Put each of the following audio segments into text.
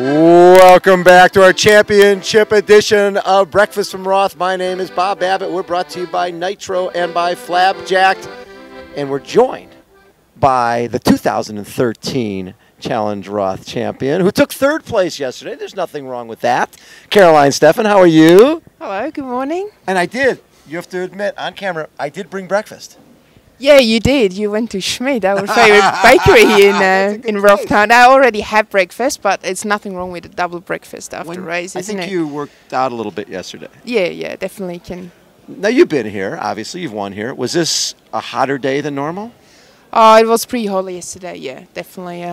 Welcome back to our championship edition of Breakfast from Roth. My name is Bob Babbitt. We're brought to you by Nitro and by Flapjacked. And we're joined by the 2013 Challenge Roth champion, who took third place yesterday. There's nothing wrong with that. Caroline Steffen, how are you? Hello, good morning. And I did, you have to admit, on camera, I did bring breakfast. Yeah, you did. You went to Schmidt, our favorite bakery in Roth. I already had breakfast, but it's nothing wrong with a double breakfast after race, isn't it? I think you worked out a little bit yesterday. Yeah, definitely can. Now, you've been here, obviously, you've won here. Was this a hotter day than normal? Oh, it was pretty hot yesterday, yeah, definitely.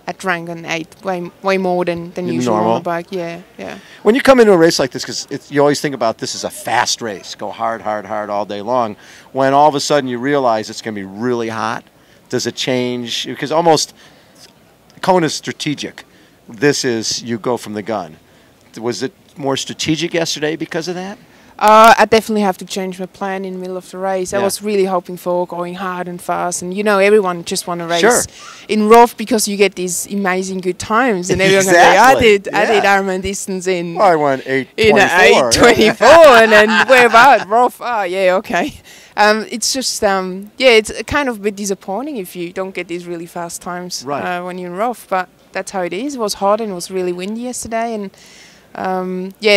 I drank and ate way more than usual on the bike, yeah. When you come into a race like this, because you always think about this as a fast race, go hard all day long, when all of a sudden you realize it's going to be really hot, does it change? Because almost Kona's strategic. This is you go from the gun. Was it more strategic yesterday because of that? I definitely have to change my plan in the middle of the race. Yeah. I was really hoping for going hard and fast. And, you know, everyone just want to race Sure. in Roth because you get these amazing good times. And everyone Exactly. I did Ironman distance in... Well, I went 8:24. In 8:24 and then where about Roth? Oh, yeah, okay. It's just, it's kind of a bit disappointing if you don't get these really fast times when you're in Roth. But that's how it is. It was hot and it was really windy yesterday. And...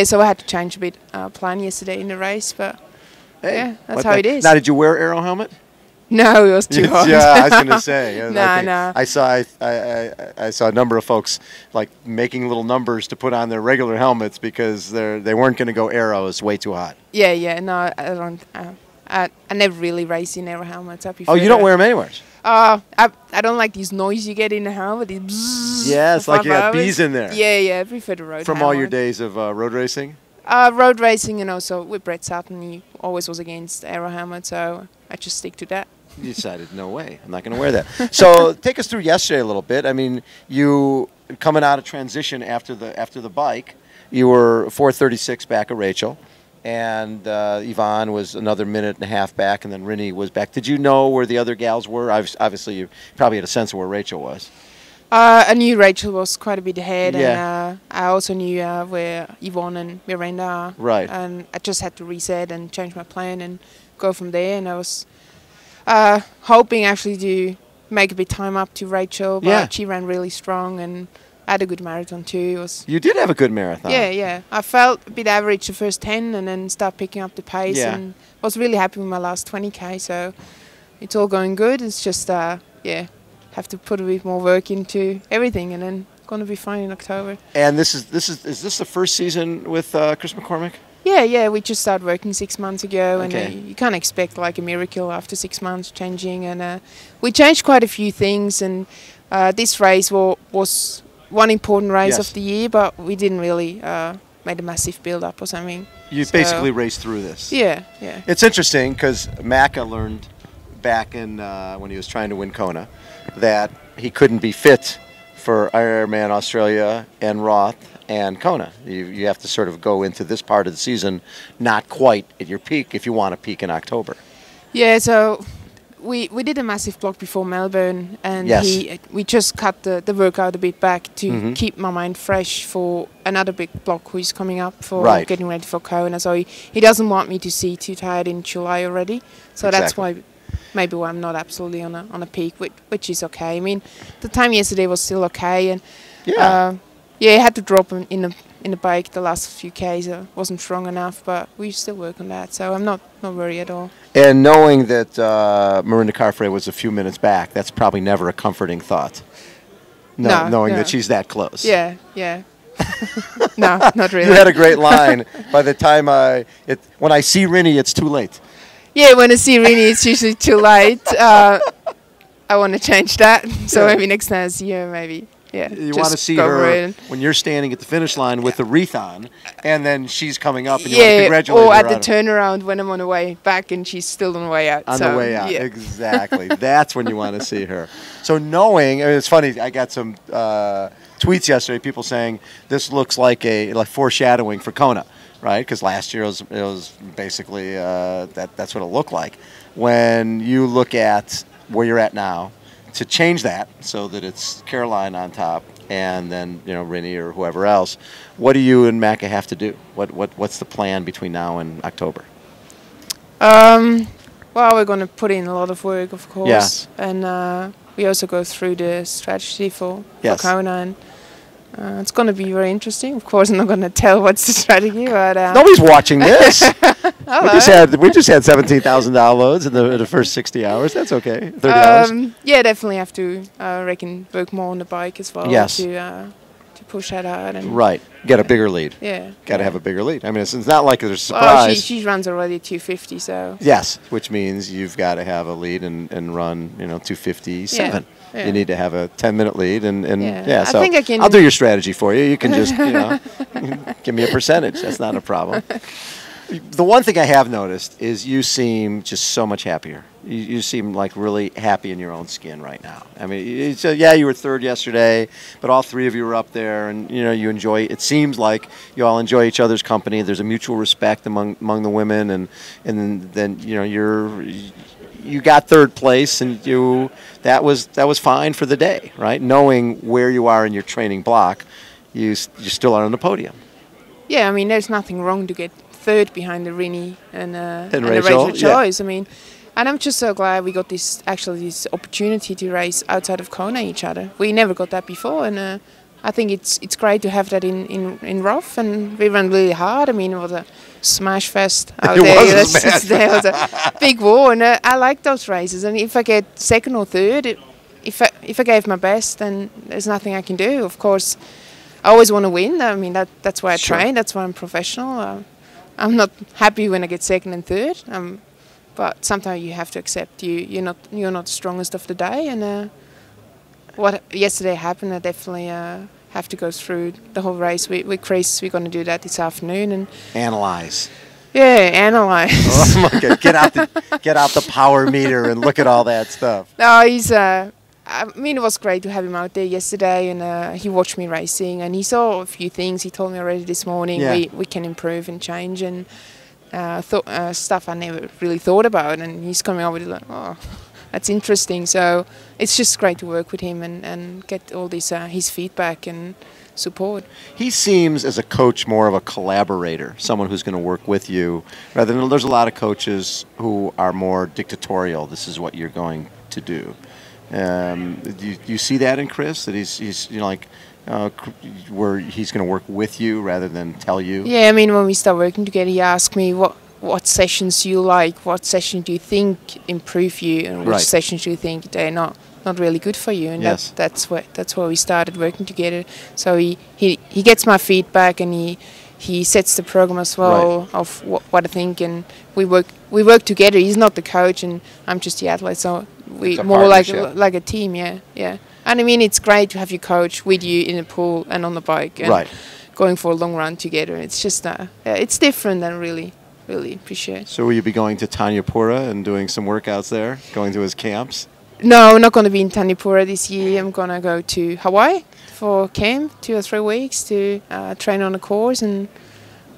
so I had to change a bit plan yesterday in the race, but yeah, that's how it is. Now, did you wear aero helmet? No, it was too hot. Yeah, I was going to say. No. I saw a number of folks like making little numbers to put on their regular helmets because they weren't going to go aero. It was way too hot. Yeah. No, I don't. I never really race in aero helmets. Oh, you don't wear them anywhere? I don't like these noise you get in the helmet. These bzzz. Yeah, it's like you got bees in there. Yeah, I prefer the road From helmet. all your days of road racing? Road racing, and also with Brett Sutton, he always was against aero helmet, so I just stick to that. You decided, no way, I'm not going to wear that. So take us through yesterday a little bit. I mean, you coming out of transition after the bike, you were 4:36 back at Rachel. And Yvonne was another minute and a half back, and then Rinny was back. Did you know where the other gals were? Obviously, you probably had a sense of where Rachel was. I knew Rachel was quite a bit ahead, yeah. And I also knew where Yvonne and Mirinda are. Right. And I just had to reset and change my plan and go from there. And I was hoping actually to make a bit time up to Rachel, but she ran really strong and I had a good marathon too. You did have a good marathon. Yeah. I felt a bit average the first 10 and then start picking up the pace and was really happy with my last 20K. So it's all going good. It's just, have to put a bit more work into everything and then going to be fine in October. And is this the first season with Chris McCormick? Yeah, we just started working 6 months ago, Okay. and you can't expect like a miracle after 6 months changing. And we changed quite a few things, and this race was one important race of the year, but we didn't really made a massive build-up or something. You basically raced through this. Yeah. It's interesting because Macca learned back in when he was trying to win Kona that he couldn't be fit for Ironman Australia and Roth and Kona. You have to sort of go into this part of the season not quite at your peak if you want to peak in October. Yeah, so we did a massive block before Melbourne, and we just cut the workout a bit back to keep my mind fresh for another big block who's coming up for getting ready for Kona. So he doesn't want me to see too tired in July already. So that's why maybe I'm not absolutely on a peak, which is okay. I mean, the time yesterday was still okay, and I had to drop in the bike the last few Ks. I wasn't strong enough, but we still work on that, so I'm not worried at all. And knowing that Mirinda Carfrae was a few minutes back, that's probably never a comforting thought. Knowing that she's that close. Yeah. No, not really. You had a great line. By the time when I see Rinny, it's too late. Yeah, when I see Rinny, it's usually too late. I want to change that, so maybe next time I see her, maybe. Yeah, you want to see her when you're standing at the finish line with the wreath on, and then she's coming up, and you want to congratulate her. Or at the turnaround when I'm on the way back and she's still on the way out. On the way out, exactly. That's when you want to see her. So knowing, it's funny, I got some tweets yesterday, people saying this looks like foreshadowing for Kona, right? Because last year it was basically that's what it looked like. When you look at where you're at now, to change that so that it's Caroline on top and then, you know, Rinny or whoever else, what do you and Macca have to do? What's the plan between now and October? Well, we're going to put in a lot of work, of course. Yeah. And we also go through the strategy for Kona. And it's going to be very interesting. Of course, I'm not going to tell what's the strategy, but nobody's watching this. we just had 17,000 downloads in the first 60 hours. That's okay. 30 hours. Yeah, definitely have to. I reckon work more on the bike as well. Yes. To push that out and right. Get a bigger lead. Yeah. Got to have a bigger lead. I mean, it's not like there's a surprise. Oh, she runs already 250, so. Yes, which means you've got to have a lead and run, you know, 257. Yeah. You need to have a 10-minute lead, and so I think I can. I'll do your strategy for you. You can just, you know, give me a percentage. That's not a problem. The one thing I have noticed is you seem just so much happier. You seem like really happy in your own skin right now. I mean, you were third yesterday, but all three of you were up there, and you know you enjoy. It seems like you all enjoy each other's company. There's a mutual respect among the women, and then you know you got third place, and that was fine for the day, right? Knowing where you are in your training block, you still are on the podium. Yeah, I mean, there's nothing wrong to get third behind the Rinny and Rachel Joyce. I mean, and I'm just so glad we got this opportunity to race outside of Kona each other. We never got that before, and I think it's great to have that in Roth, and we ran really hard. I mean, it was a smash fest out there. There was a big war, and I like those races. And if I get second or third, if I gave my best, then there's nothing I can do. Of course, I always want to win. I mean, that's why I train. That's why I'm professional. I'm not happy when I get second and third, but sometimes you have to accept you're not the strongest of the day. And what yesterday happened, I definitely have to go through the whole race with Chris. We're going to do that this afternoon and analyze. Yeah, analyze. Oh, okay. Get out the power meter and look at all that stuff. No, he's. I mean, it was great to have him out there yesterday, and he watched me racing, and he saw a few things. He told me already this morning we can improve and change, and stuff I never really thought about. And he's coming up with like, oh, that's interesting. So it's just great to work with him and get all this his feedback and support. He seems as a coach more of a collaborator, someone who's going to work with you, rather than there's a lot of coaches who are more dictatorial. This is what you're going to do. Do you see that in Chris? That he's you know, like where he's going to work with you rather than tell you? Yeah, I mean, when we start working together, he asked me what sessions you like, what session do you think improve you, and which sessions do you think they're not really good for you. And that's where we started working together. So he gets my feedback, and he sets the program as well of what I think, and we work together. He's not the coach, and I'm just the athlete. So we more like a team, yeah. And I mean, it's great to have your coach with you in the pool and on the bike, and going for a long run together. It's just it's different, and really appreciate. So will you be going to Tanyapura and doing some workouts there, going to his camps? No, I'm not going to be in Tanyapura this year. I'm going to go to Hawaii for camp, 2 or 3 weeks to train on a course. And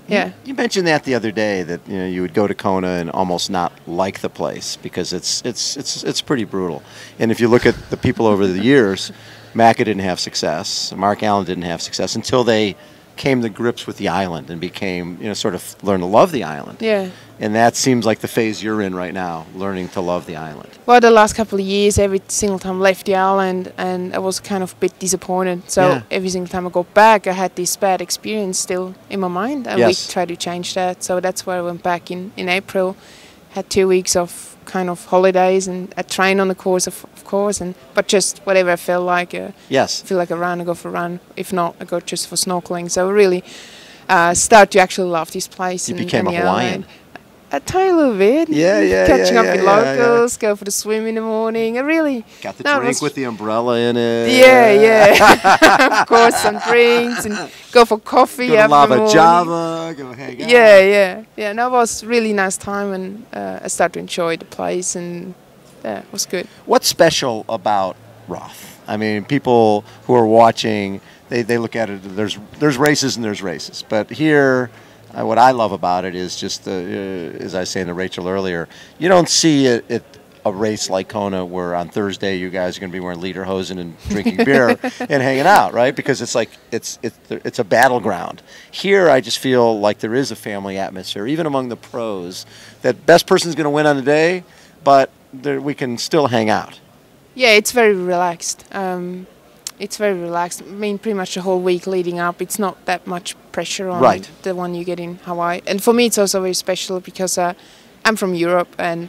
you mentioned that the other day, that you would go to Kona and almost not like the place because it's pretty brutal. And if you look at the people over the years, Macca didn't have success, Mark Allen didn't have success until they came to grips with the island and became, sort of learn to love the island. Yeah. And that seems like the phase you're in right now, learning to love the island. Well, the last couple of years, every single time I left the island, and I was kind of a bit disappointed. So every single time I go back, I had this bad experience still in my mind, and we tried to change that. So that's why I went back in April, had 2 weeks of kind of holidays, and I trained on the course, of course, but just whatever I felt like. Feel like a run, I go for a run. If not, I go just for snorkeling. So I really start to actually love this place. You became a Hawaiian. A tiny little bit. Catching up with locals, go for the swim in the morning. I really got the drink with the umbrella in it. Yeah. Of course, some drinks and go for coffee. Go to Lava Java. Go hang out. Yeah. No, it was a really nice time, and I started to enjoy the place, and it was good. What's special about Roth? I mean, people who are watching, they look at it. There's races and there's races, but here. What I love about it is just, as I was saying to Rachel earlier, you don't see it a race like Kona where on Thursday you guys are going to be wearing lederhosen and drinking beer and hanging out, right? Because it's like it's a battleground. Here, I just feel like there is a family atmosphere, even among the pros. That best person's going to win on the day, but we can still hang out. Yeah, it's very relaxed. It's very relaxed. I mean, pretty much the whole week leading up, it's not that much pressure on the one you get in Hawaii. And for me, it's also very special because I'm from Europe, and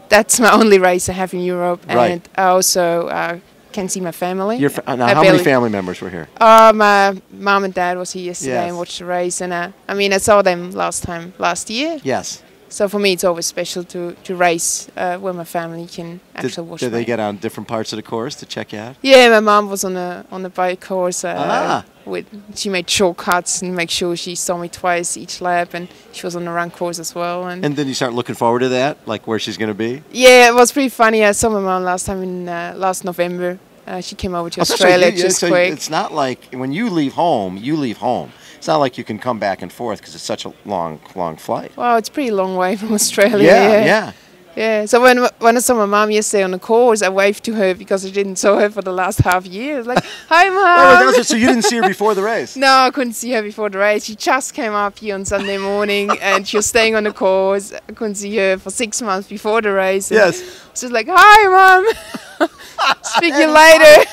that's my only race I have in Europe. And I also can see my family. Now, how many family members were here? My mom and dad was here yesterday and watched the race. And I mean, I saw them last year. Yes. So for me, it's always special to race where my family can actually watch. Did they get on different parts of the course to check you out? Yeah, my mom was on the bike course. She made shortcuts and make sure she saw me twice each lap, and she was on the run course as well. And then you start looking forward to that, like where she's going to be? Yeah, it was pretty funny. I saw my mom last time in last November. She came over to Australia just quick. It's not like when you leave home, you leave home. It's not like you can come back and forth because it's such a long flight. Well, it's a pretty long way from Australia. Yeah. So when I saw my mom yesterday on the course, I waved to her because I didn't saw her for the last half year. I was like, "Hi, Mom." So you didn't see her before the race? No, I couldn't see her before the race. She just came up here on Sunday morning, and she was staying on the course. I couldn't see her for 6 months before the race. Yes. So like, "Hi, Mom. Speak to you later."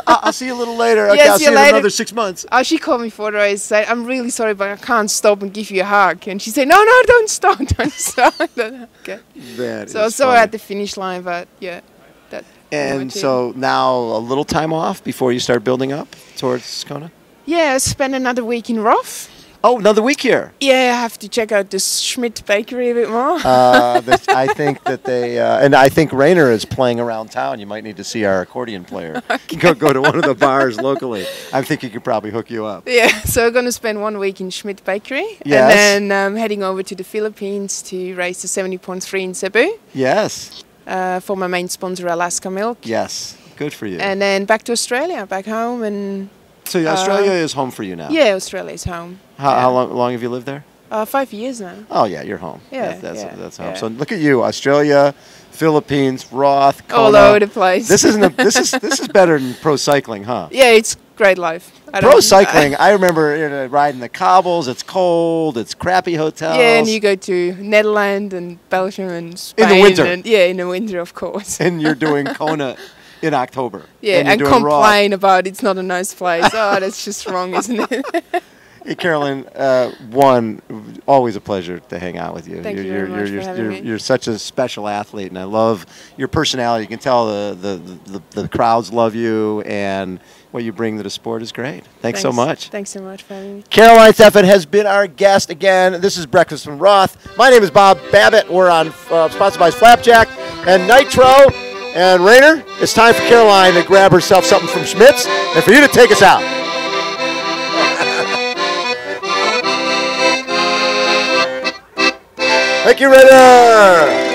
I'll see you a little later. Okay, I'll see you in another 6 months. Oh, she called me for the race. Said, "I'm really sorry, but I can't stop and give you a hug." And she said, "No, don't stop, don't stop." Okay. So I saw her at the finish line, but yeah. And so now a little time off before you start building up towards Kona? Yeah, I spent another week in Roth. Oh, another week here. Yeah, I have to check out the Schmidt bakery a bit more. I think that they, and I think Rainer is playing around town. You might need to see our accordion player. Okay. Go to one of the bars locally. I think he could probably hook you up. Yeah, so we're going to spend 1 week in Schmidt bakery. Yes. And then heading over to the Philippines to race the 70.3 in Cebu. Yes. For my main sponsor, Alaska Milk. Yes, good for you. And then back to Australia, back home. And so Australia is home for you now? Yeah, Australia is home. How long have you lived there? 5 years now. Oh, yeah, you're home. Yeah, that's home. So look at you, Australia, Philippines, Roth, Kona. All over the place. This is better than pro cycling, huh? Yeah, it's great life. Pro cycling, I remember riding the cobbles. It's cold. It's crappy hotels. Yeah, and you go to Netherlands and Belgium and Spain. In the winter. In the winter, of course. And you're doing Kona in October. Yeah, and complain about it's not a nice place. Oh, that's just wrong, isn't it? Hey, Carolyn, always a pleasure to hang out with you. Thank you very much for having me. You're such a special athlete, and I love your personality. You can tell the crowds love you, and what you bring to the sport is great. Thanks so much. Thanks so much for having me. Caroline Steffen has been our guest again. This is Breakfast from Roth. My name is Bob Babbitt. We're on sponsored by Flapjack and Nitro. And Rainer, it's time for Caroline to grab herself something from Schmidt's and for you to take us out. Thank you, Rainer.